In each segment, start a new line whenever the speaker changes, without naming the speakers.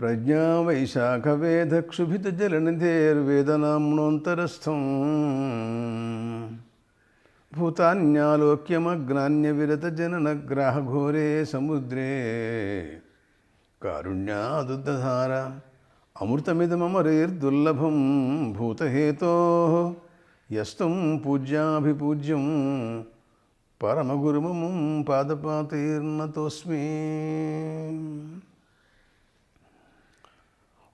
ప్రజ్ఞా వైశాఖవేదక్షుభితజలనిధేర్వేదనామ్నోంతరస్థం భూతాన్యాలోక్యమగ్నాన్యవిరతజననగ్రాహఘోరే సముద్రే కారుణ్యాదుద్ధధార అమృతమిదమమరేర్దుర్లభం భూతహేతోః యస్తం పూజ్యాభిపూజ్యం పరమగురుమముం పాదపాతైర్నతోస్మి.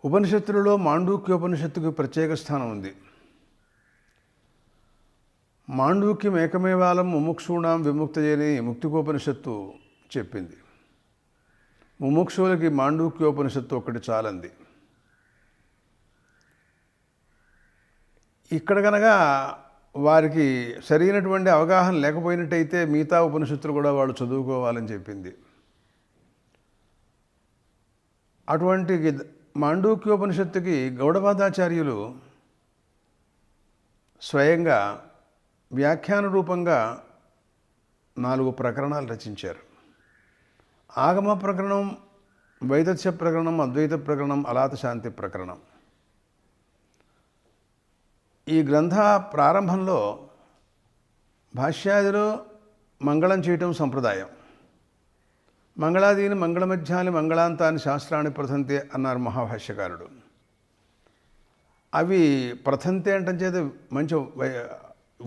ఉపనిషత్తులలో మాండూక్యోపనిషత్తుకు ప్రత్యేక స్థానం ఉంది. మాండూక్యం ఏకమేవాలం ముముక్షూణాం విముక్తయని ముక్తికోపనిషత్తు చెప్పింది. ముముక్షువులకి మాండూక్యోపనిషత్తు ఒకటి చాలంది. ఇక్కడ కనుక వారికి సరైనటువంటి అవగాహన లేకపోయినట్టయితే మిగతా ఉపనిషత్తులు కూడా వాళ్ళు చదువుకోవాలని చెప్పింది. అటువంటి మాండూక్యోపనిషత్తుకి గౌడపాదాచార్యులు స్వయంగా వ్యాఖ్యాన రూపంగా 4 ప్రకరణాలు రచించారు. ఆగమ ప్రకరణం, వైదస్య ప్రకరణం, అద్వైత ప్రకరణం, అలాత శాంతి ప్రకరణం. ఈ గ్రంథ ప్రారంభంలో భాష్యాదిలో మంగళం చేయటం సంప్రదాయం. మంగళాదీని మంగళమధ్యాని మంగళాంతాన్ని శాస్త్రాన్ని ప్రథంతే అన్నారు మహాభాష్యకారుడు. అవి ప్రథంతే అంటం చేత మంచి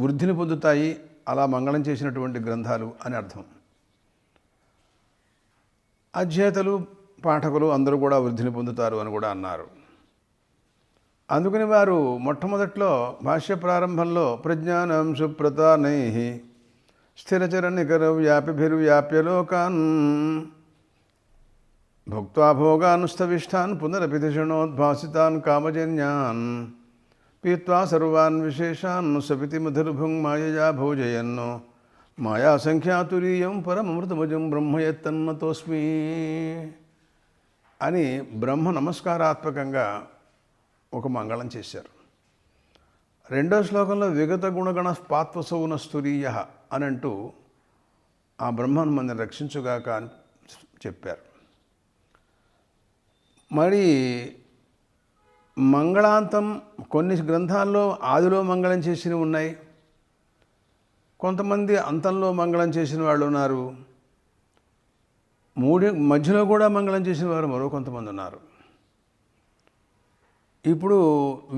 వృద్ధిని పొందుతాయి, అలా మంగళం చేసినటువంటి గ్రంథాలు అని అర్థం. అధ్యేతలు పాఠకులు అందరూ కూడా వృద్ధిని పొందుతారు అని కూడా అన్నారు. అందుకని వారు మొట్టమొదట్లో భాష్య ప్రారంభంలో ప్రజ్ఞానం సుప్రతానైః స్థిరచర నికర వ్యాపిభిర్వ్యాప్య లోకాన్ భుక్త్వా భోగానుస్తవిష్టాన్ పునరపితిషణోద్భాసితాన్ కామజన్యాన్ పీత్వా సర్వాన్ విశేషాన్ సపితి మధుర్భుంగ్ మాయయా భోజయన్నో మాయా సంఖ్యాతురీయం పరమమృతముజం బ్రహ్మయత్తన్నతోస్మి అని బ్రహ్మ నమస్కారాత్మకంగా ఒక మంగళం చేశారు. రెండో శ్లోకంలో విగత గుణగణ పాత్వసౌనస్తురీయ అని అంటూ ఆ బ్రహ్మను మనం రక్షించుగాక అని చెప్పారు. మరి మంగళాంతం కొన్ని గ్రంథాల్లో ఆదిలో మంగళం చేసినవి ఉన్నాయి, కొంతమంది అంతంలో మంగళం చేసిన వాళ్ళు ఉన్నారు, మధ్యలో కూడా మంగళం చేసిన వారు మరో కొంతమంది ఉన్నారు. ఇప్పుడు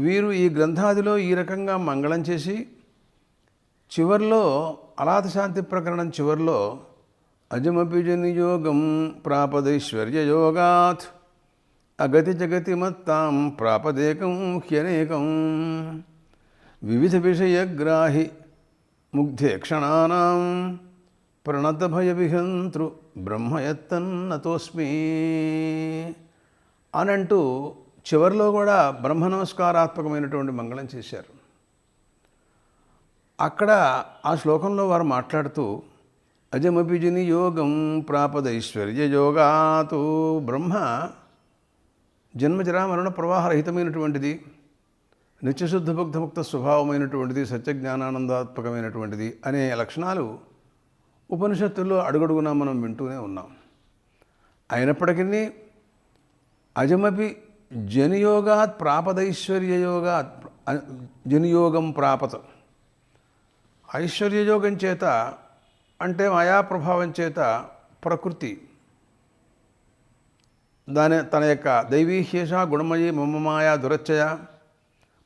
వీరు ఈ గ్రంథాదిలో ఈ రకంగా మంగళం చేసి చివర్లో అలాత శాంతి ప్రకరణం చివర్లో అజమపి జనియోగం ప్రాపదైశ్వర్యయోగాత్ అగతి జగతి మత్తాం ప్రాపదేకం హ్యనేకం వివిధ విషయగ్రాహి ముగ్ధే క్షణానాం ప్రణత భయవిహంతృ బ్రహ్మయత్తన్నతోస్మి అనంటూ చివరిలో కూడా బ్రహ్మ నమస్కారాత్మకమైనటువంటి మంగళం చేశారు. అక్కడ ఆ శ్లోకంలో వారు మాట్లాడుతూ అజమపిజని యోగం ప్రాపదైశ్వర్య యోగాతు బ్రహ్మ జన్మజరామరణ ప్రవాహరహితమైనటువంటిది, నిత్యశుద్ధ భుక్తముక్త స్వభావమైనటువంటిది, సత్యజ్ఞానానందాత్మకమైనటువంటిది అనే లక్షణాలు ఉపనిషత్తుల్లో అడుగడుగునా మనం వింటూనే ఉన్నాం. అయినప్పటికీ అజమపి జనియోగాత్ ప్రాపదైశ్వర్యయోగాత్ జనియోగం ప్రాపత ఐశ్వర్యయోగం చేత అంటే మాయాప్రభావం చేత ప్రకృతి తన యొక్క దైవీహ్యేష గుణమయీ మమ మాయా దురచ్చయ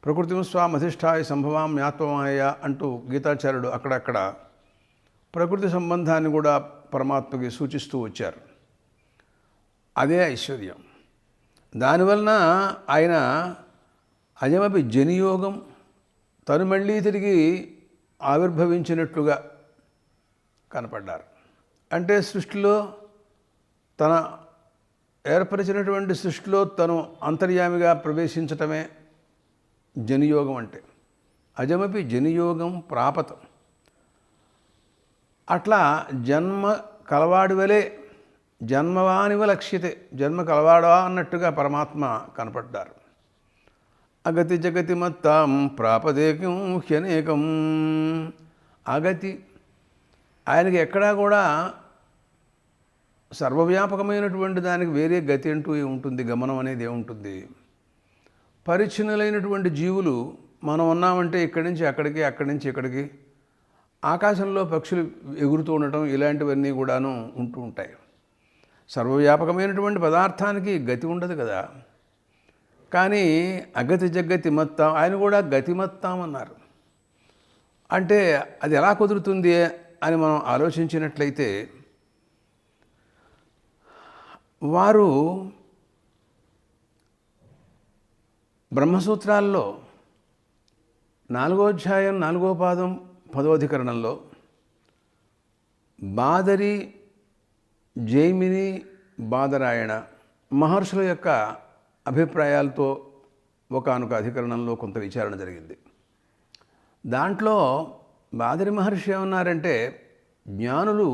ప్రకృతిం స్వామధిష్టాయ సంభవాం మ్యాత్వమాయ అంటూ గీతాచార్యుడు అక్కడక్కడ ప్రకృతి సంబంధాన్ని కూడా పరమాత్మకి సూచిస్తూ వచ్చారు. అదే ఐశ్వర్యం. దానివలన ఆయన అజమపి జనియోగం తను మళ్ళీ తిరిగి ఆవిర్భవించినట్లుగా కనపడ్డారు. అంటే సృష్టిలో తన ఏర్పరిచినటువంటి సృష్టిలో తను అంతర్యామిగా ప్రవేశించటమే జనియోగం. అంటే అజమపి జనియోగం ప్రాపత అట్లా జన్మ కలవాడి వలె జన్మవానివ లక్ష్యతే జన్మ కలవాడా అన్నట్టుగా పరమాత్మ కనపడ్డారు. అగతి జగతి మత్తాం ప్రాపదేకం హ్యనేకం అగతి ఆయనకి ఎక్కడా కూడా సర్వవ్యాపకమైనటువంటి దానికి వేరే గతి అంటూ ఏముంటుంది, గమనం అనేది ఏముంటుంది? పరిచ్ఛిన్నులైనటువంటి జీవులు మనం ఉన్నామంటే ఇక్కడి నుంచి అక్కడికి, అక్కడి నుంచి ఇక్కడికి, ఆకాశంలో పక్షులు ఎగురుతూ ఉండటం, ఇలాంటివన్నీ కూడాను ఉంటూ ఉంటాయి. సర్వవ్యాపకమైనటువంటి పదార్థానికి గతి ఉండదు కదా. కానీ అగతి జగతి మత్తాం, ఆయన కూడా గతిమత్తాం అన్నారు. అంటే అది ఎలా కుదురుతుంది అని మనం ఆలోచించినట్లయితే, వారు బ్రహ్మసూత్రాల్లో 4వ అధ్యాయం 4వ పాదం 10వ అధికరణంలో బాదరి, జైమిని, బాదరాయణ మహర్షుల యొక్క అభిప్రాయాలతో ఒకానొక అధికరణంలో కొంత విచారణ జరిగింది. దాంట్లో బాదరి మహర్షి ఏమన్నారంటే, జ్ఞానులు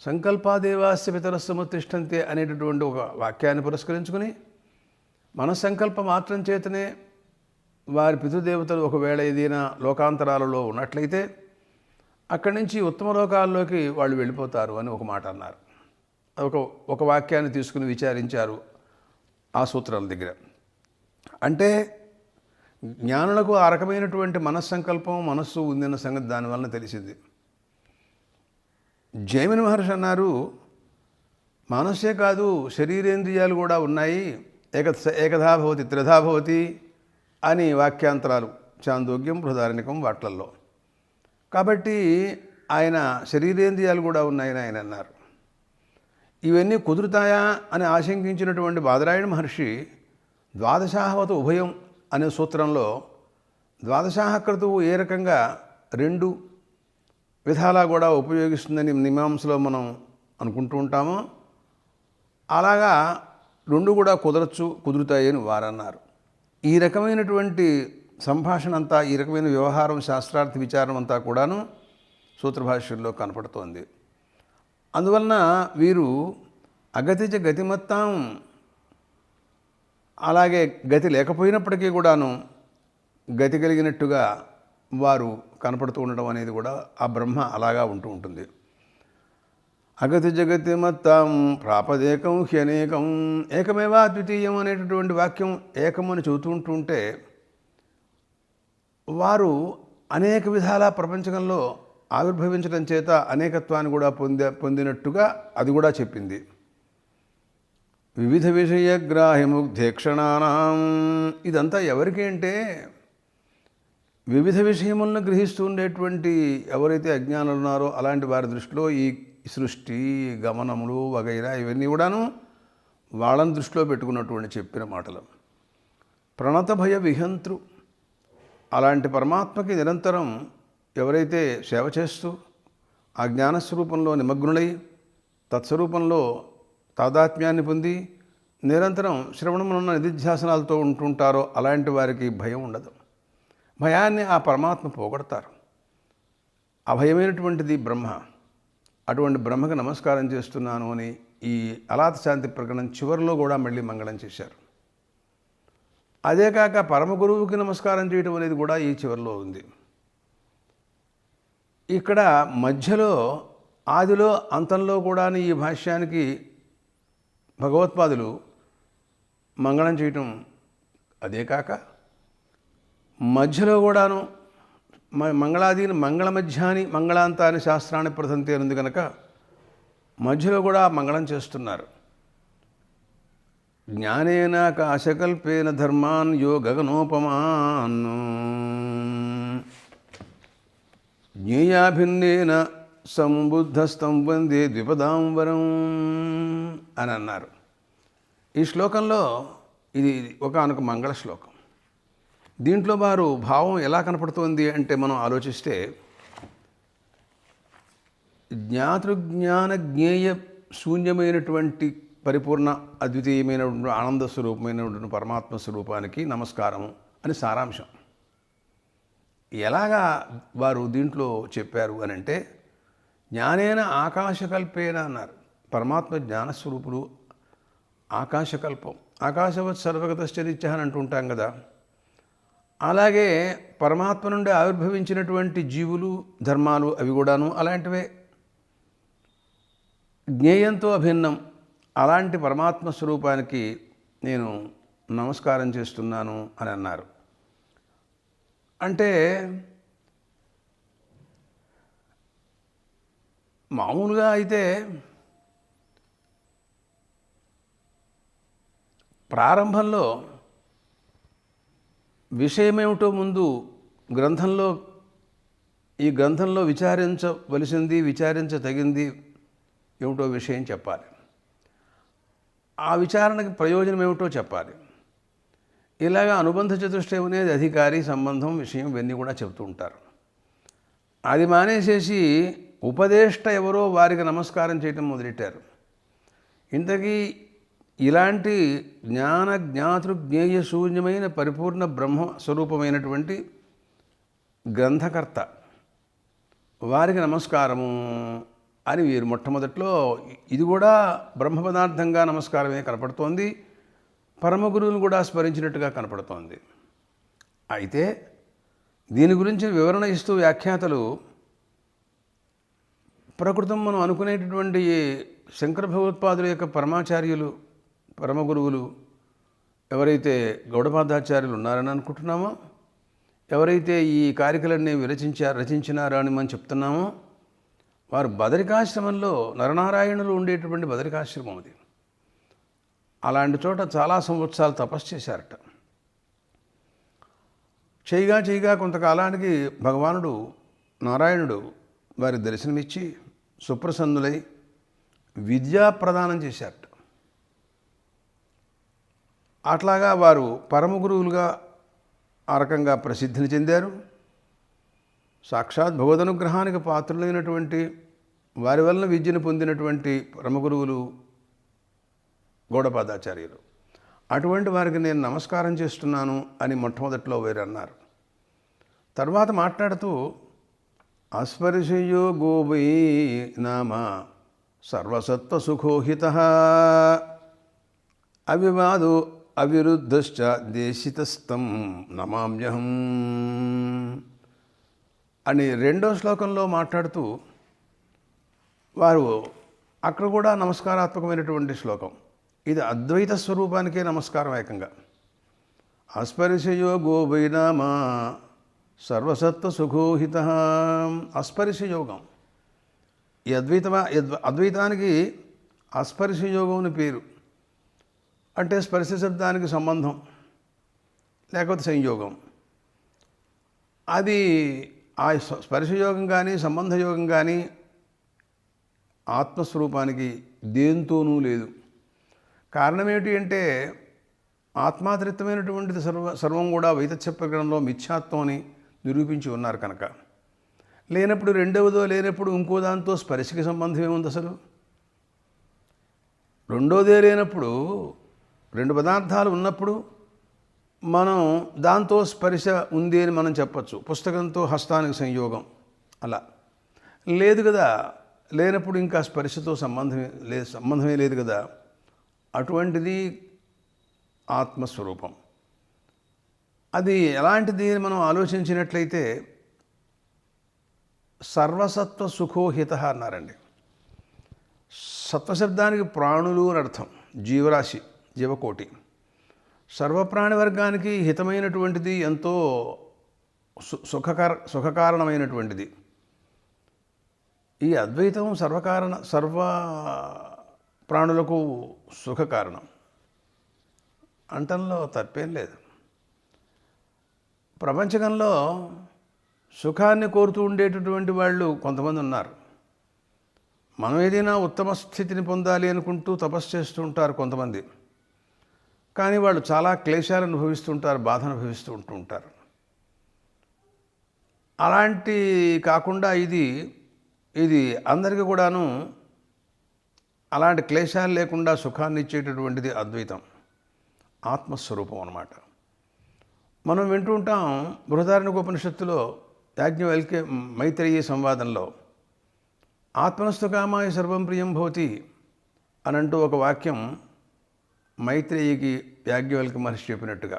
సంకల్పాదేవాస్య పితరస్సముత్తిష్టంతే అనేటటువంటి ఒక వాక్యాన్ని పురస్కరించుకుని, మన సంకల్ప మాత్రం చేతనే వారి పితృదేవతలు ఒకవేళ ఏదైనా లోకాంతరాలలో ఉన్నట్లయితే అక్కడి నుంచి ఉత్తమ లోకాల్లోకి వాళ్ళు వెళ్ళిపోతారు అని ఒక మాట అన్నారు. ఒక వాక్యాన్ని తీసుకుని విచారించారు ఆ సూత్రాల దగ్గర. అంటే జ్ఞానులకు ఆ రకమైనటువంటి మనస్సంకల్పం, మనస్సు ఉందన్న సంగతి దానివలన తెలిసింది. జైమిని మహర్షి అన్నారు, మనస్సే కాదు శరీరేంద్రియాలు కూడా ఉన్నాయి, ఏకధా భవతి త్రిధా భవతి అని వాక్యాంతరాలు చాందోగ్యం, బృహదారణ్యకం వాట్లల్లో. కాబట్టి ఆయన శరీరేంద్రియాలు కూడా ఉన్నాయని ఆయన అన్నారు. ఇవన్నీ కుదురుతాయా అని ఆశంకించినటువంటి బాదరాయణ మహర్షి ద్వాదశాహవత ఉభయం అనే సూత్రంలో ద్వాదశాహ క్రతువు ఏ రకంగా 2 విధాలా కూడా ఉపయోగిస్తుందని మీమాంసలో మనం అనుకుంటూ ఉంటామో, అలాగా 2 కూడా కుదురుతాయి అని వారన్నారు. ఈ రకమైనటువంటి సంభాషణ అంతా, ఈ రకమైన వ్యవహారం, శాస్త్రార్థ విచారం అంతా కూడాను సూత్రభాష్యంలో కనపడుతోంది. అందువలన వీరు అగతిచ గతిమత్తాం, అలాగే గతి లేకపోయినప్పటికీ కూడాను గతి కలిగినట్టుగా వారు కనపడుతూ ఉండడం అనేది కూడా ఆ బ్రహ్మ అలాగా ఉంటూ ఉంటుంది. అగతి జగతి మత్తాం ప్రాపదేకం హ్యనేకం, ఏకమేవా ద్వితీయం అనేటటువంటి వాక్యం ఏకమని చెబుతుంటుంటే వారు అనేక విధాల ప్రపంచంలో ఆవిర్భవించడం చేత అనేకత్వాన్ని కూడా పొందినట్టుగా అది కూడా చెప్పింది. వివిధ విషయగ్రాహ్యముగ్ధేక్షణానాం, ఇదంతా ఎవరికి అంటే వివిధ విషయములను గ్రహిస్తూ ఉండేటువంటి ఎవరైతే అజ్ఞానులు ఉన్నారో అలాంటి వారి దృష్టిలో ఈ సృష్టి, గమనములు వగైరా ఇవన్నీ కూడాను వాళ్ళని దృష్టిలో పెట్టుకున్నటువంటి చెప్పిన మాటలు. ప్రణత భయ విహంతృ, అలాంటి పరమాత్మకి నిరంతరం ఎవరైతే సేవ చేస్తూ ఆ జ్ఞానస్వరూపంలో నిమగ్నులై తత్స్వరూపంలో తాదాత్మ్యాన్ని పొంది నిరంతరం శ్రవణమునున్న నిధిధ్యాసనాలతో ఉంటుంటారో అలాంటి వారికి భయం ఉండదు. భయాన్ని ఆ పరమాత్మ పోగొడతారు. అభయమైనటువంటిది బ్రహ్మ. అటువంటి బ్రహ్మకు నమస్కారం చేస్తున్నాను అని ఈ అలాత శాంతి ప్రకటన చివరిలో కూడా మళ్ళీ మంగళం చేశారు. అదే కాక పరమ గురువుకి నమస్కారం చేయటం అనేది కూడా ఈ చివరిలో ఉంది. ఇక్కడ మధ్యలో, ఆదిలో, అంతంలో కూడా ఈ భాష్యానికి భగవత్పాదులు మంగళం చేయటం, అదే కాక మధ్యలో కూడాను మంగళాదీని మంగళ మధ్యాని మంగళాంతాన్ని శాస్త్రాన్ని ప్రసంతి ఉంది కనుక మధ్యలో కూడా మంగళం చేస్తున్నారు. జ్ఞానేన కాశకల్పేన ధర్మాన్ యో గగనోపమాన్ జ్ఞేయాభిన్నేన సంబుద్ధస్తం వందే ద్విపదాంబరం అని అన్నారు. ఈ శ్లోకంలో ఇది ఒకానొక మంగళ శ్లోకం. దీంట్లో వారు భావం ఎలా కనపడుతోంది అంటే మనం ఆలోచిస్తే, జ్ఞాతృజ్ఞాన జ్ఞేయ శూన్యమైనటువంటి పరిపూర్ణ అద్వితీయమైనటువంటి ఆనంద స్వరూపమైనటువంటి పరమాత్మ స్వరూపానికి నమస్కారము అని సారాంశం. ఎలాగా వారు దీంట్లో చెప్పారు అని అంటే, జ్ఞానేన ఆకాశకల్పేన అన్నారు. పరమాత్మ జ్ఞానస్వరూపులు, ఆకాశకల్పం, ఆకాశవత్ సర్వగతశ్చరిత్య అని అంటుంటాం కదా. అలాగే పరమాత్మ నుండి ఆవిర్భవించినటువంటి జీవులు, ధర్మాలు అవి కూడాను అలాంటివే. జ్ఞేయంతో అభిన్నం అలాంటి పరమాత్మ స్వరూపానికి నేను నమస్కారం చేస్తున్నాను అని అన్నారు. అంటే మామూలుగా అయితే ప్రారంభంలో విషయమేమిటో ముందు ఈ గ్రంథంలో విచారించవలసింది, విచారించదగింది ఏమిటో విషయం చెప్పాలి. ఆ విచారణకి ప్రయోజనం ఏమిటో చెప్పాలి. ఇలాగా అనుబంధ చతుష్టయం అనేది అధికారి, సంబంధం, విషయం ఇవన్నీ కూడా చెబుతూ ఉంటారు. అది మానేసేసి ఉపదేష్ట ఎవరో వారికి నమస్కారం చేయటం మొదలెట్టారు. ఇంతకీ ఇలాంటి జ్ఞాతృజ్ఞేయ శూన్యమైన పరిపూర్ణ బ్రహ్మ స్వరూపమైనటువంటి గ్రంథకర్త వారికి నమస్కారము అని వీరు మొట్టమొదట్లో ఇది కూడా బ్రహ్మ పదార్థంగా నమస్కారమే కనపడుతోంది, పరమ గురువును కూడా స్మరించినట్టుగా కనపడుతోంది. అయితే దీని గురించి వివరణ ఇస్తూ వ్యాఖ్యాతలు ప్రకృతం మనం అనుకునేటటువంటి శంకర భగవత్పాదుల యొక్క పరమాచార్యులు, పరమ గురువులు ఎవరైతే గౌడపాదాచార్యులు ఉన్నారని అనుకుంటున్నామో, ఎవరైతే ఈ కారికలన్నీ రచించినారో అని మనం చెప్తున్నామో, వారు బదరికాశ్రమంలో నరనారాయణులు ఉండేటువంటి బదరికాశ్రమం అది. అలాంటి చోట చాలా సంవత్సరాలు తపస్సు చేశారట. చేయగా కొంతకాలానికి భగవానుడు నారాయణుడు వారి దర్శనమిచ్చి సుప్రసన్నులై విద్యా ప్రదానం చేశారట. అట్లాగా వారు పరమ గురువులుగా ఆ రకంగా ప్రసిద్ధిని చెందారు. సాక్షాత్ భగవదనుగ్రహానికి పాత్రులైనటువంటి వారి వలన విద్యను పొందినటువంటి పరమ గురువులు గౌడపాదాచార్యులు. అటువంటి వారికి నేను నమస్కారం చేస్తున్నాను అని మొట్టమొదట్లో వీరు అన్నారు. తర్వాత మాట్లాడుతూ అస్పర్శయో గోవై నామ సర్వసత్వ సుఖోహిత అవివాదో అవిరుద్ధశ్చ దేశితస్థం నమామ్యహం అని రెండో శ్లోకంలో మాట్లాడుతూ వారు అక్కడ కూడా నమస్కారాత్మకమైనటువంటి శ్లోకం. ఇది అద్వైత స్వరూపానికే నమస్కారం ఏకంగా. అస్పర్శయో గోవైనామా సర్వసత్వ సుఖోహిత. అస్పర్శయోగం ఈ అద్వైతానికి అస్పర్శయోగం అని పేరు. అంటే స్పర్శ శబ్దానికి సంబంధం లేకపోతే సంయోగం. అది ఆ స్పర్శయోగం కానీ సంబంధయోగం కానీ ఆత్మస్వరూపానికి దేంతోనూ లేదు. కారణం ఏమిటి అంటే ఆత్మాతరితమైనటువంటిది సర్వం కూడా వైతథ్య ప్రకరణంలో మిథ్యాత్వం అని నిరూపించి ఉన్నారు కనుక. లేనప్పుడు రెండవదో లేనప్పుడు ఇంకో దాంతో స్పర్శకి సంబంధం ఏముంది అసలు? రెండోదే లేనప్పుడు రెండు పదార్థాలు ఉన్నప్పుడు మనం దాంతో స్పర్శ ఉంది అని మనం చెప్పచ్చు. పుస్తకంతో హస్తానికి సంయోగం అలా లేదు కదా. లేనప్పుడు ఇంకా స్పర్శతో సంబంధమే లేదు కదా. అటువంటిది ఆత్మస్వరూపం. అది ఎలాంటిది మనం ఆలోచించినట్లయితే సర్వసత్వ సుఖోహిత అన్నారండి. సత్వశబ్దానికి ప్రాణులు అని అర్థం, జీవరాశి, జీవకోటి. సర్వప్రాణి వర్గానికి హితమైనటువంటిది, ఎంతో సుఖకారణమైనటువంటిది. ఈ అద్వైతం సర్వ ప్రాణులకు సుఖకారణం అంటంలో తప్పేం లేదు. ప్రపంచకంలో సుఖాన్ని కోరుతూ ఉండేటటువంటి వాళ్ళు కొంతమంది ఉన్నారు. మనం ఏదైనా ఉత్తమ స్థితిని పొందాలి అనుకుంటూ తపస్సు చేస్తూ ఉంటారు కొంతమంది. కానీ వాళ్ళు చాలా క్లేశాలు అనుభవిస్తుంటారు, బాధ అనుభవిస్తూ ఉంటారు. అలాంటి కాకుండా ఇది అందరికీ కూడాను అలాంటి క్లేశాలు లేకుండా సుఖాన్ని ఇచ్చేటటువంటిది అద్వైతం, ఆత్మస్వరూపం అన్నమాట. మనం వింటూ ఉంటాం బృహదారణ్యోపనిషత్తులో యాజ్ఞవల్క్య మైత్రేయీ సంవాదంలో ఆత్మనస్తు కామాయ సర్వం ప్రియం భవతి అని అంటూ ఒక వాక్యం మైత్రేయికి యాజ్ఞవల్క్య మహర్షి చెప్పినట్టుగా,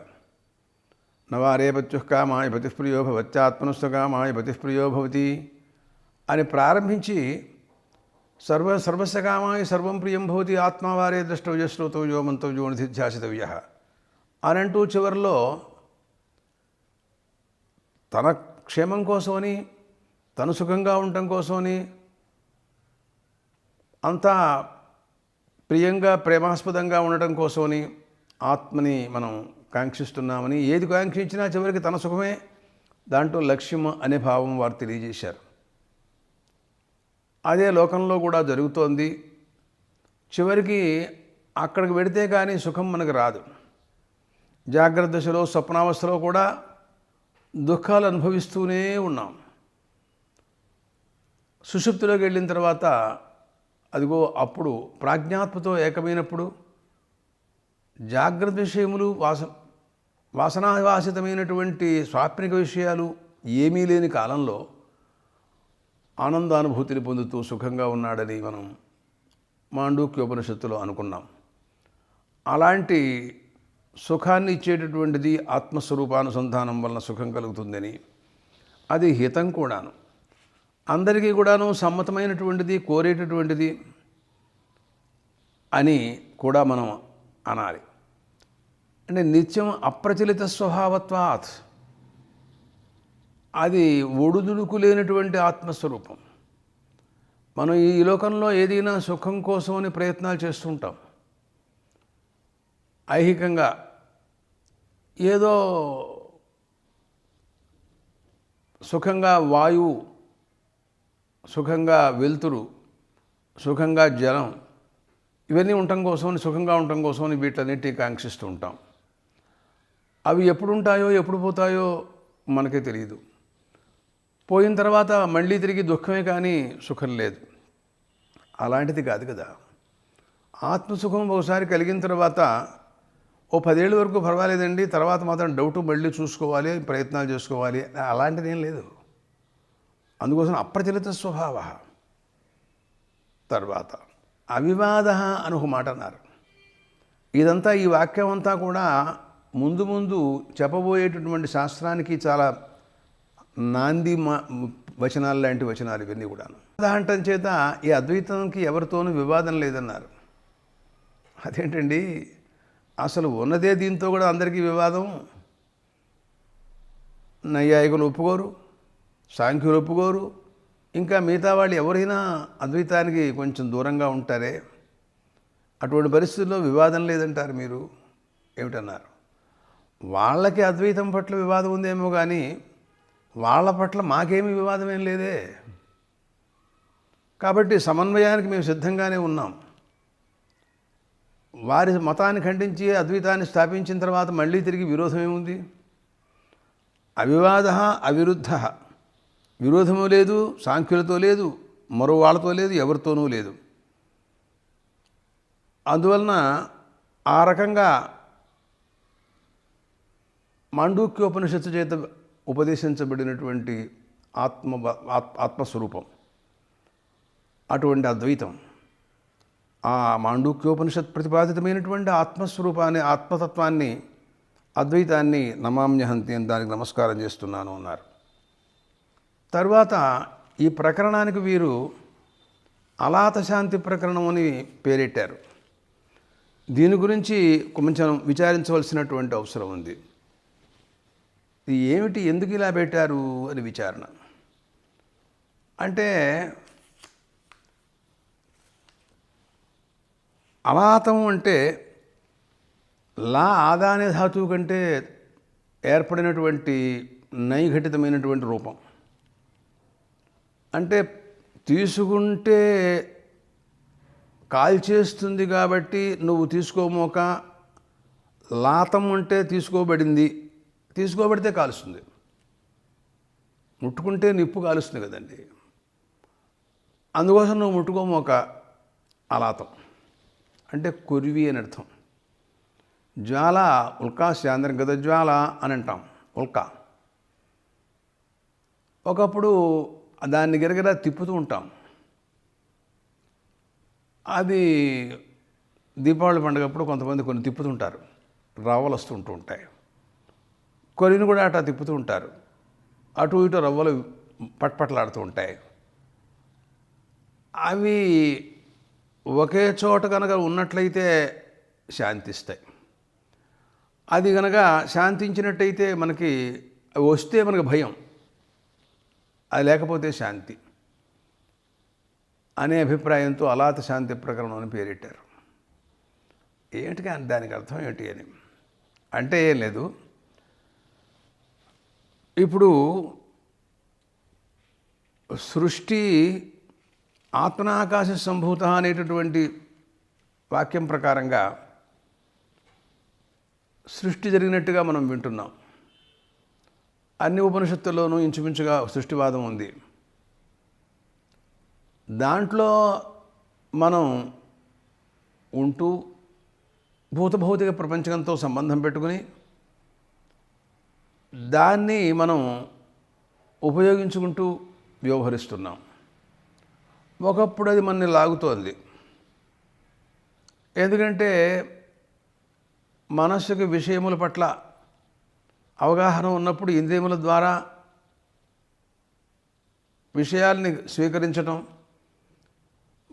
నవారే పత్యుః కామాయ పతిఃప్రియో భవత్యాత్మనస్తు కామాయ పతిఃప్రియో భవతి అని ప్రారంభించి సర్వస్య కామాయ సర్వం ప్రియం భవతి ఆత్మావారే ద్రష్టవ్య శ్రోతవ్యో మంతవ్యో నిధిధ్యాసితవ్య అని అంటూ చివరిలో తన క్షేమం కోసమని, తను సుఖంగా ఉండటం కోసమని, అంతా ప్రియంగా ప్రేమాస్పదంగా ఉండటం కోసమని ఆత్మని మనం కాంక్షిస్తున్నామని, ఏది కాంక్షించినా చివరికి తన సుఖమే దాంట్లో లక్ష్యం అనే భావం వారు తెలియజేశారు. అదే లోకంలో కూడా జరుగుతోంది. చివరికి అక్కడికి వెడితే కానీ సుఖం మనకు రాదు. జాగ్రత్త దశలో, స్వప్నావస్థలో కూడా దుఃఖాలు అనుభవిస్తూనే ఉన్నాం. సుషుప్తిలోకి వెళ్ళిన తర్వాత అదిగో అప్పుడు ప్రాజ్ఞాత్మతో ఏకమైనప్పుడు జాగ్రత్త విషయములు వాసనావాసితమైనటువంటి స్వాప్నిక విషయాలు ఏమీ లేని కాలంలో ఆనందానుభూతిని పొందుతూ సుఖంగా ఉన్నాడని మనం మాండూక్యోపనిషత్తులో అనుకున్నాం. అలాంటి సుఖాన్ని ఇచ్చేటటువంటిది ఆత్మస్వరూపానుసంధానం వలన సుఖం కలుగుతుందని, అది హితం కూడాను, అందరికీ కూడాను సమ్మతమైనటువంటిది, కోరేటటువంటిది అని కూడా మనం అనాలి. అంటే నిత్యం అప్రచలిత స్వభావత్వాత్, అది ఒడుదుడుకు లేనటువంటి ఆత్మస్వరూపం. మనం ఈ లోకంలో ఏదైనా సుఖం కోసమని ప్రయత్నాలు చేస్తుంటాం. ఐహికంగా ఏదో సుఖంగా వాయువు, సుఖంగా వెలుతురు, సుఖంగా జలం, ఇవన్నీ ఉండటం కోసమని, సుఖంగా ఉండటం కోసమని వీటన్నిటినీ కాంక్షిస్తూ ఉంటాం. అవి ఎప్పుడు ఉంటాయో ఎప్పుడు పోతాయో మనకే తెలియదు. పోయిన తర్వాత మళ్ళీ తిరిగి దుఃఖమే కానీ సుఖం లేదు. అలాంటిది కాదు కదా. ఆత్మసుఖం ఒకసారి కలిగిన తర్వాత ఓ 10 ఏళ్ళ వరకు పర్వాలేదండి, తర్వాత మాత్రం డౌట్ మళ్ళీ చూసుకోవాలి, ప్రయత్నాలు చేసుకోవాలి, అలాంటిది ఏం లేదు. అందుకోసం అప్రచలిత స్వభావ. తర్వాత అవివాద అని ఒక మాట అన్నారు. ఇదంతా, ఈ వాక్యం అంతా కూడా ముందు ముందు చెప్పబోయేటటువంటి శాస్త్రానికి చాలా నాంది వచనాలు లాంటి వచనాలు ఇవన్నీ కూడాను. దాంట్లో చేత ఈ అద్వైతానికి ఎవరితోనూ వివాదం లేదన్నారు. అదేంటండి, అసలు ఉన్నదే దీంతో కూడా అందరికీ వివాదం. నైయాయికులు ఒప్పుకోరు, సాంఖ్యులు ఒప్పుకోరు, ఇంకా మిగతా వాళ్ళు ఎవరైనా అద్వైతానికి కొంచెం దూరంగా ఉంటారే. అటువంటి పరిస్థితుల్లో వివాదం లేదంటారు మీరు. ఏమిటన్నారు? వాళ్ళకి అద్వైతం పట్ల వివాదం ఉందేమో కానీ వాళ్ళ పట్ల మాకేమీ వివాదం ఏం లేదే. కాబట్టి సమన్వయానికి మేము సిద్ధంగానే ఉన్నాం. వారి మతాన్ని ఖండించి అద్వైతాన్ని స్థాపించిన తర్వాత మళ్ళీ తిరిగి విరోధం ఏముంది? అవివాద అవిరుద్ధ, విరోధము లేదు, సాంఖ్యులతో లేదు, మరో వాళ్ళతో లేదు, ఎవరితోనూ లేదు. అందువలన ఆ రకంగా మాండూక్యోపనిషత్తు చేత ఉపదేశించబడినటువంటి ఆత్మస్వరూపం, అటువంటి అద్వైతం, ఆ మాండూక్యోపనిషత్ ప్రతిపాదితమైనటువంటి ఆత్మస్వరూపాన్ని, ఆత్మతత్వాన్ని, అద్వైతాన్ని నమామ్యహంతి అని దానికి నమస్కారం చేస్తున్నాను అన్నారు. తర్వాత ఈ ప్రకరణానికి వీరు అలాత శాంతి ప్రకరణం అని పేరెట్టారు. దీని గురించి కొంచెం విచారించవలసినటువంటి అవసరం ఉంది. ఇది ఏమిటి, ఎందుకు ఇలా పెట్టారు అని విచారణ. అంటే అలాతం అంటే లా ఆదానే ధాతువు కంటే ఏర్పడినటువంటి నైఘటితమైనటువంటి రూపం. అంటే తీసుకుంటే కాల్చేస్తుంది కాబట్టి నువ్వు తీసుకోమోక, లాతం అంటే తీసుకోబడింది, తీసుకోబడితే కాలుస్తుంది. ముట్టుకుంటే నిప్పు కాలుస్తుంది కదండి. అందుకోసం నువ్వు ముట్టుకోమోక అలాతం అంటే కొరివి అని అర్థం. జ్వాల, ఉల్కా శాంద్రంగత జ్వాల అని అంటాం. ఉల్కా ఒకప్పుడు దాన్ని గిరగిరా తిప్పుతూ ఉంటాం. అది దీపావళి పండుగప్పుడు కొంతమంది కొన్ని తిప్పుతుంటారు, రవ్వలు వస్తుంటూ ఉంటాయి. కొరిని కూడా అట్లా తిప్పుతూ ఉంటారు, అటు ఇటు రవ్వలు పట్పట్లాడుతూ ఉంటాయి. అవి ఒకే చోట కనుక ఉన్నట్లయితే శాంతిస్తాయి. అది కనుక శాంతించినట్టయితే మనకి వస్తే మనకు భయం, అది లేకపోతే శాంతి అనే అభిప్రాయంతో అలాత శాంతి ప్రకరణం అని పేరెట్టారు. ఏంటి కానీ దానికి అర్థం ఏంటి అని అంటే ఏం లేదు. ఇప్పుడు సృష్టి ఆత్మనాకాశ సంభూత అనేటటువంటి వాక్యం ప్రకారంగా సృష్టి జరిగినట్టుగా మనం వింటున్నాం. అన్ని ఉపనిషత్తుల్లోనూ ఇంచుమించుగా సృష్టివాదం ఉంది. దాంట్లో మనం ఉంటూ భౌతిక ప్రపంచంతో సంబంధం పెట్టుకుని దాన్ని మనం ఉపయోగించుకుంటూ వ్యవహరిస్తున్నాం. ఒకప్పుడు అది మనని లాగుతోంది. ఎందుకంటే మనస్సుకి విషయముల పట్ల అవగాహన ఉన్నప్పుడు ఇంద్రియముల ద్వారా విషయాల్ని స్వీకరించటం,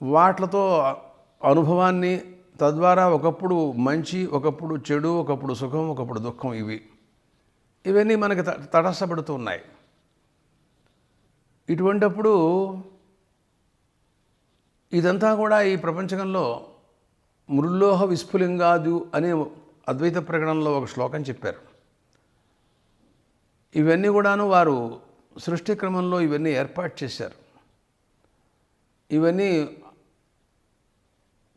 వాటితో అనుభవాన్ని, తద్వారా ఒకప్పుడు మంచి, ఒకప్పుడు చెడు, ఒకప్పుడు సుఖం, ఒకప్పుడు దుఃఖం, ఇవన్నీ మనకి తటస్థపడుతూ ఉన్నాయి. ఇటువంటప్పుడు ఇదంతా కూడా ఈ ప్రపంచంలో మృల్లోహ విస్ఫులింగాదు అనే అద్వైత ప్రకటనలో ఒక శ్లోకం చెప్పారు. ఇవన్నీ కూడాను వారు సృష్టి క్రమంలో ఇవన్నీ ఏర్పాటు చేశారు. ఇవన్నీ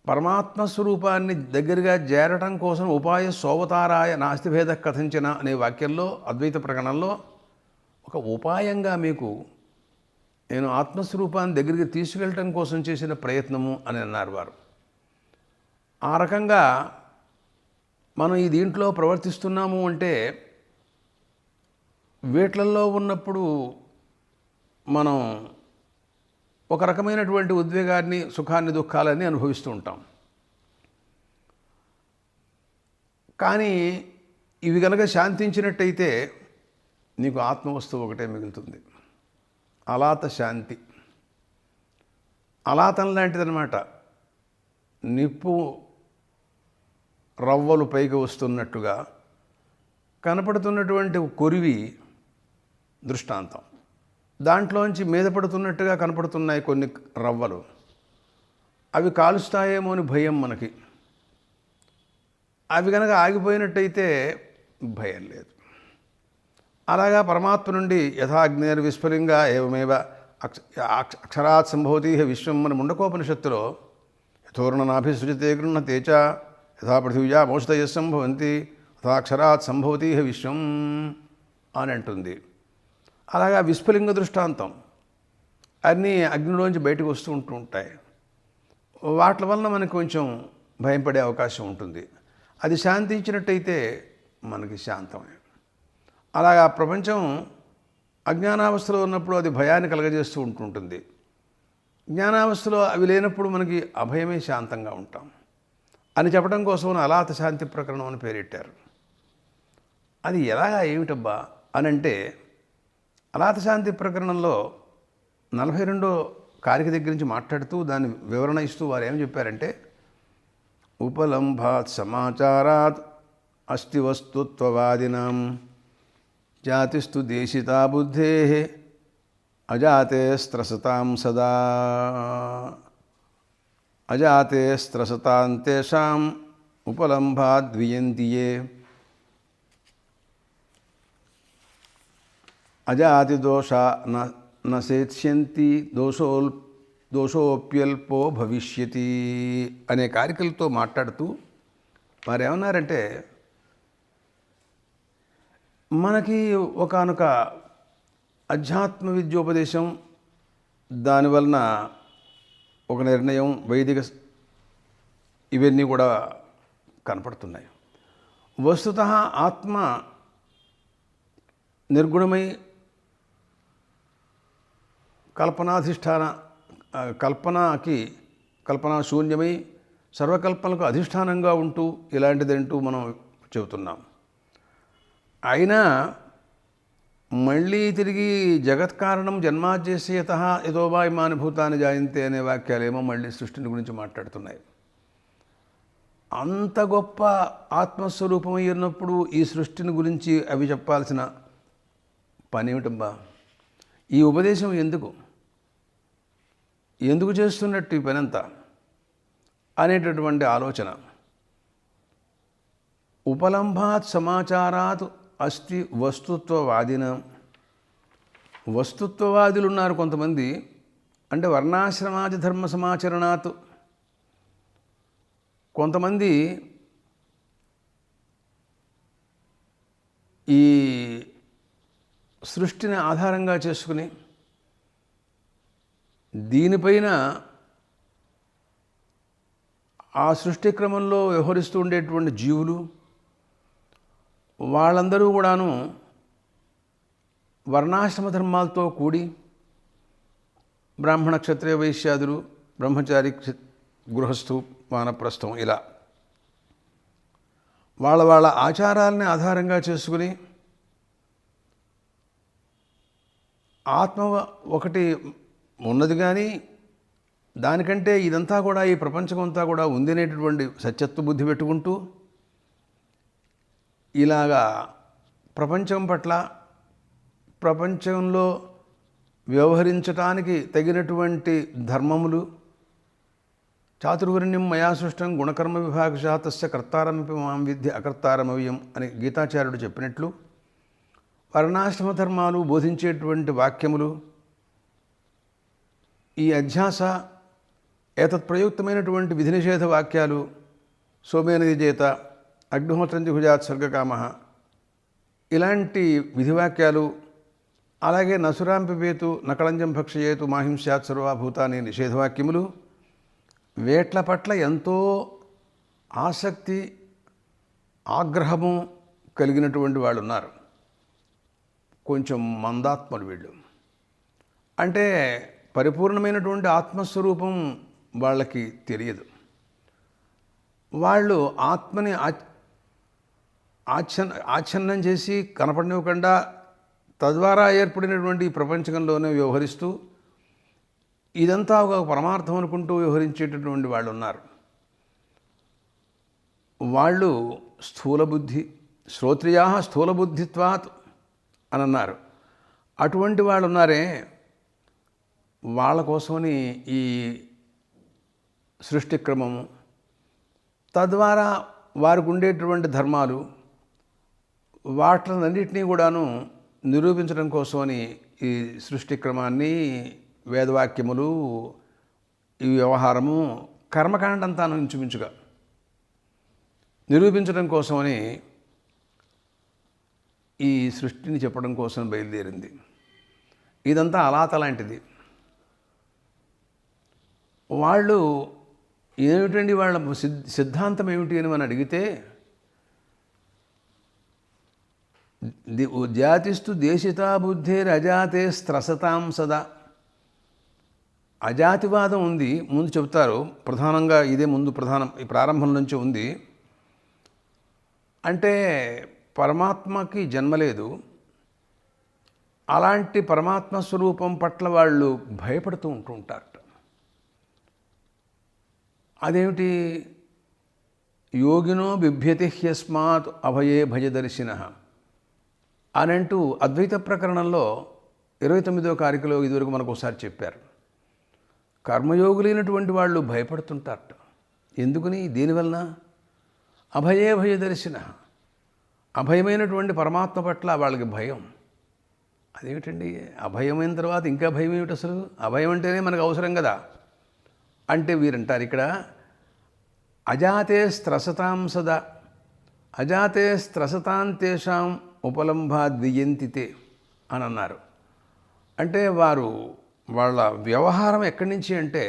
పరమాత్మ స్వరూపాన్ని దగ్గరగా చేరటం కోసం ఉపాయ సోవతారాయ నాస్తిభేద కథంచిన అనే వాక్యంలో అద్వైత ప్రకటనలో ఒక ఉపాయంగా మీకు నేను ఆత్మస్వరూపాన్ని దగ్గరికి తీసుకెళ్ళటం కోసం చేసిన ప్రయత్నము అని అన్నారు వారు. ఆ రకంగా మనం ఈ దీంట్లో ప్రవర్తిస్తున్నాము అంటే వీట్లల్లో ఉన్నప్పుడు మనం ఒక రకమైనటువంటి ఉద్వేగాన్ని, సుఖాన్ని, దుఃఖాలన్నీ అనుభవిస్తూ ఉంటాం. కానీ ఇవి కనుక శాంతించినట్టయితే నీకు ఆత్మవస్తువు ఒకటే మిగులుతుంది, అలాత శాంతి. అలాతం లాంటిదన్నమాట. నిప్పు రవ్వలు పైకి వస్తున్నట్టుగా కనపడుతున్నటువంటి కొరివి దృష్టాంతం. దాంట్లోంచి మీద పడుతున్నట్టుగా కనపడుతున్నాయి కొన్ని రవ్వలు. అవి కాలుస్తాయేమో అని భయం మనకి. అవి కనుక ఆగిపోయినట్టయితే భయం లేదు. అలాగా పరమాత్మ నుండి యథాగ్నేర్ విస్ఫులింగా ఏవమేవ అక్షరాత్ సంభవతి విశ్వం మన ముండకోపనిషత్తులో యథోర్ణనాభిసృజతే గృహతే చ యథా పృథివ్యా మోషతయ సంభవంతి యథాక్షరాత్ సంభవతి విశ్వం అని అంటుంది. అలాగా విస్ఫులింగ దృష్టాంతం అన్నీ అగ్నిలోంచి బయటకు వస్తూ ఉంటాయి. వాటి వలన మనకు కొంచెం భయం పడే అవకాశం ఉంటుంది. అది శాంతించినట్టయితే మనకి శాంతమే. అలాగా ప్రపంచం అజ్ఞానావస్థలో ఉన్నప్పుడు అది భయాన్ని కలగజేస్తూ ఉంటుంటుంది. జ్ఞానావస్థలో అవి లేనప్పుడు మనకి అభయమే, శాంతంగా ఉంటాం అని చెప్పడం కోసం అలాత శాంతి ప్రకరణం అని పేరెట్టారు. అది ఎలాగా ఏమిటబ్బా అని అంటే, అలాత శాంతి ప్రకరణంలో 42వ కారిక దగ్గర నుంచి మాట్లాడుతూ దాని వివరణ ఇస్తూ వారు ఏం చెప్పారంటే, ఉపలంభాత్ సమాచారాత్ అస్తి వస్తుత్వవాదినాం జాతిస్తు దేశితా బుద్ధే అజాతే స్త్రసతాం సదా అజాతే స్త్రసతాంతేషాం ఉపలంభాద్వియంతియే అజాతి దోషా నసేత్స్యంతి దోషోప్యల్పో భవిష్యతి అనే కారికలతో మాట్లాడుతూ వారు ఏమన్నారంటే, మనకి ఒకానొక అధ్యాత్మ విద్యోపదేశం, దానివలన ఒక నిర్ణయం, వైదిక ఇవన్నీ కూడా కనపడుతున్నాయి. వస్తుతః ఆత్మ నిర్గుణమై కల్పనా శూన్యమై సర్వకల్పనలకు అధిష్టానంగా ఉంటూ ఇలాంటిదంటూ మనం చెబుతున్నాం. అయినా మళ్ళీ తిరిగి జగత్కారణం జన్మాద్యస్యతః యతో వా ఇమాని భూతాని జాయంతే అనే వాక్యాలేమో మళ్ళీ సృష్టిని గురించి మాట్లాడుతున్నాయి. అంత గొప్ప ఆత్మస్వరూపం అయినప్పుడు ఈ సృష్టిని గురించి అవి చెప్పాల్సిన పని ఏమిటబ్బా? ఈ ఉపదేశం ఎందుకు చేస్తున్నట్టు ఈ పనంతా అనేటటువంటి ఆలోచన. ఉపలంభాత్ సమాచారాత్ అస్తి వస్తుత్వవాదిన. వస్తుత్వవాదులు ఉన్నారు కొంతమంది, అంటే వర్ణాశ్రమాది ధర్మ సమాచరణాత్. కొంతమంది ఈ సృష్టిని ఆధారంగా చేసుకుని దీనిపైన ఆ సృష్టి క్రమంలో వ్యవహరిస్తూ ఉండేటువంటి జీవులు వాళ్ళందరూ కూడాను వర్ణాశ్రమ ధర్మాలతో కూడి బ్రాహ్మణ క్షత్రియ వైశ్యాదులు, బ్రహ్మచారి, గృహస్థు, వానప్రస్థం ఇలా వాళ్ళ ఆచారాలని ఆధారంగా చేసుకుని ఆత్మ ఒకటి ఉన్నది, కానీ దానికంటే ఇదంతా కూడా ఈ ప్రపంచం అంతా కూడా ఉందనేటటువంటి సత్యత్వ బుద్ధి పెట్టుకుంటూ ఇలాగా ప్రపంచం పట్ల, ప్రపంచంలో వ్యవహరించటానికి తగినటువంటి ధర్మములు, చాతుర్వర్ణ్యం మయా సృష్టం గుణకర్మ విభాగశః తస్య కర్తారమపి మాం విద్ధి అకర్తారమవ్యం అని గీతాచార్యుడు చెప్పినట్లు వర్ణాశ్రమ ధర్మాలు బోధించేటువంటి వాక్యములు, ఈ అధ్యాస ఏతత్ ప్రయుక్తమైనటువంటి విధి నిషేధ వాక్యాలు, సోమేనది చేత అగ్నిహోత్రం జుహుజాత్ స్వర్గకామః ఇలాంటి విధివాక్యాలు, అలాగే నసురాం పిబేతు నకళంజం భక్షయేతు మాహింస్యాత్ సర్వభూతాని నిషేధవాక్యములు, వేట్ల పట్ల ఎంతో ఆసక్తి, ఆగ్రహము కలిగినటువంటి వాళ్ళు ఉన్నారు. కొంచెం మందాత్మలు వీళ్ళు. అంటే పరిపూర్ణమైనటువంటి ఆత్మస్వరూపం వాళ్ళకి తెలియదు. వాళ్ళు ఆత్మని ఆచ్ఛన్నం చేసి కనపడనివ్వకుండా తద్వారా ఏర్పడినటువంటి ప్రపంచంలోనే వ్యవహరిస్తూ ఇదంతా ఒక పరమార్థం అనుకుంటూ వ్యవహరించేటటువంటి వాళ్ళు ఉన్నారు. వాళ్ళు స్థూలబుద్ధి, శ్రోత్రియా స్థూలబుద్ధిత్వాత్ అని అన్నారు. అటువంటి వాళ్ళు ఉన్నారే, వాళ్ళ కోసమని ఈ సృష్టి క్రమము, తద్వారా వారికి ఉండేటువంటి ధర్మాలు, వాటినన్నింటినీ కూడాను నిరూపించడం కోసమని ఈ సృష్టి క్రమాన్ని, వేదవాక్యములు, ఈ వ్యవహారము, కర్మకాండ అంతా ఇంచుమించుగా నిరూపించడం కోసమని ఈ సృష్టిని చెప్పడం కోసం బయలుదేరింది. ఇదంతా అలాత లాంటిది. వాళ్ళు ఏమిటండి వాళ్ళ సిద్ధాంతం ఏమిటి అని మనం అడిగితే, జాతిస్తు దేశితా బుద్ధేర్ అజాతే స్త్రసతాం సదా. అజాతివాదం ఉంది, ముందు చెబుతారు. ప్రధానంగా ఇదే ముందు ప్రధానం, ఈ ప్రారంభం నుంచి ఉంది. అంటే పరమాత్మకి జన్మ లేదు, అలాంటి పరమాత్మ స్వరూపం పట్ల వాళ్ళు భయపడుతూ ఉంటారట. అదేమిటి? యోగినో బిభ్యతి హ్యస్మాత్ అభయే భయదర్శినః అని అంటూ అద్వైత ప్రకరణంలో 29వ కారికలో ఇదివరకు మనకు ఒకసారి చెప్పారు. కర్మయోగులైనటువంటి వాళ్ళు భయపడుతుంటారట. ఎందుకని? దీనివలన అభయే భయదర్శినః, అభయమైనటువంటి పరమాత్మ పట్ల వాళ్ళకి భయం. అదేమిటండి? అభయమైన తర్వాత ఇంకా భయం ఏమిటి అసలు? అభయం అంటేనే మనకు అవసరం కదా. అంటే వీరంటారు ఇక్కడ అజాతే స్త్రసతాం సదా, అజాతే స్త్రసతాం తేషాం ఉపలంభాద్వియంతితే అని అన్నారు. అంటే వాళ్ళ వ్యవహారం ఎక్కడి నుంచి అంటే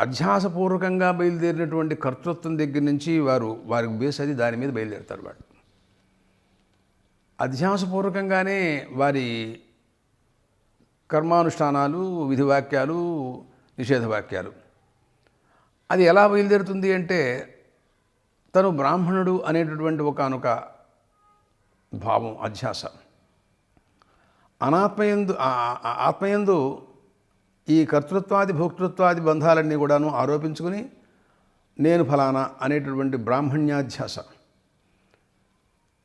అధ్యాసపూర్వకంగా బయలుదేరినటువంటి కర్తృత్వం దగ్గర నుంచి వారికి బేస్ అది దాని మీద బయలుదేరుతారు. వాళ్ళు అధ్యాసపూర్వకంగానే వారి కర్మానుష్ఠానాలు, విధివాక్యాలు, నిషేధవాక్యాలు. అది ఎలా బయలుదేరుతుంది అంటే తను బ్రాహ్మణుడు అనేటటువంటి ఒకానొక భావం, అధ్యాస. అనాత్మయందు ఆత్మయందు ఈ కర్తృత్వాది భోక్తృత్వాది బంధాలన్నీ కూడాను ఆరోపించుకుని నేను ఫలానా అనేటటువంటి బ్రాహ్మణ్యాధ్యాస.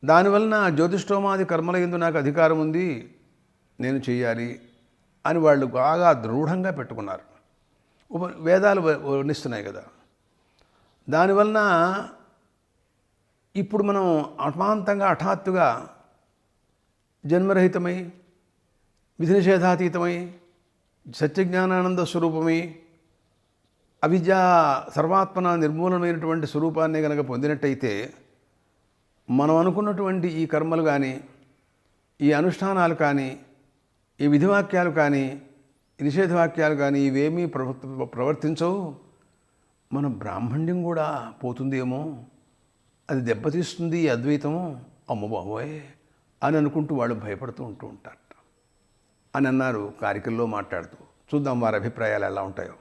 దానివలన జ్యోతిష్ఠోమాది కర్మల యందు నాకు అధికారం ఉంది, నేను చెయ్యాలి అని వాళ్ళు బాగా దృఢంగా పెట్టుకున్నారు. వేదాలు వర్ణిస్తున్నాయి కదా. దానివలన ఇప్పుడు మనం అమాంతంగా హఠాత్తుగా జన్మరహితమై విధి నిషేధాతీతమై సత్యజ్ఞానానంద స్వరూపమై అవిద్యా సర్వాత్మన నిర్మూలమైనటువంటి స్వరూపాన్ని కనుక పొందినట్టయితే మనం అనుకున్నటువంటి ఈ కర్మలు కానీ, ఈ అనుష్ఠానాలు కానీ, ఈ విధివాక్యాలు కానీ, ఈ నిషేధవాక్యాలు కానీ ఇవేమీ ప్రవర్తించవు. మన బ్రాహ్మణ్యం కూడా పోతుందేమో, అది దెబ్బతీస్తుంది ఈ అద్వైతము, అమ్మ బాబోయ్ అని అనుకుంటూ వాళ్ళు భయపడుతూ ఉంటారట అని అన్నారు కారికల్లో మాట్లాడుతూ. చూద్దాం వారి అభిప్రాయాలు ఎలా ఉంటాయో.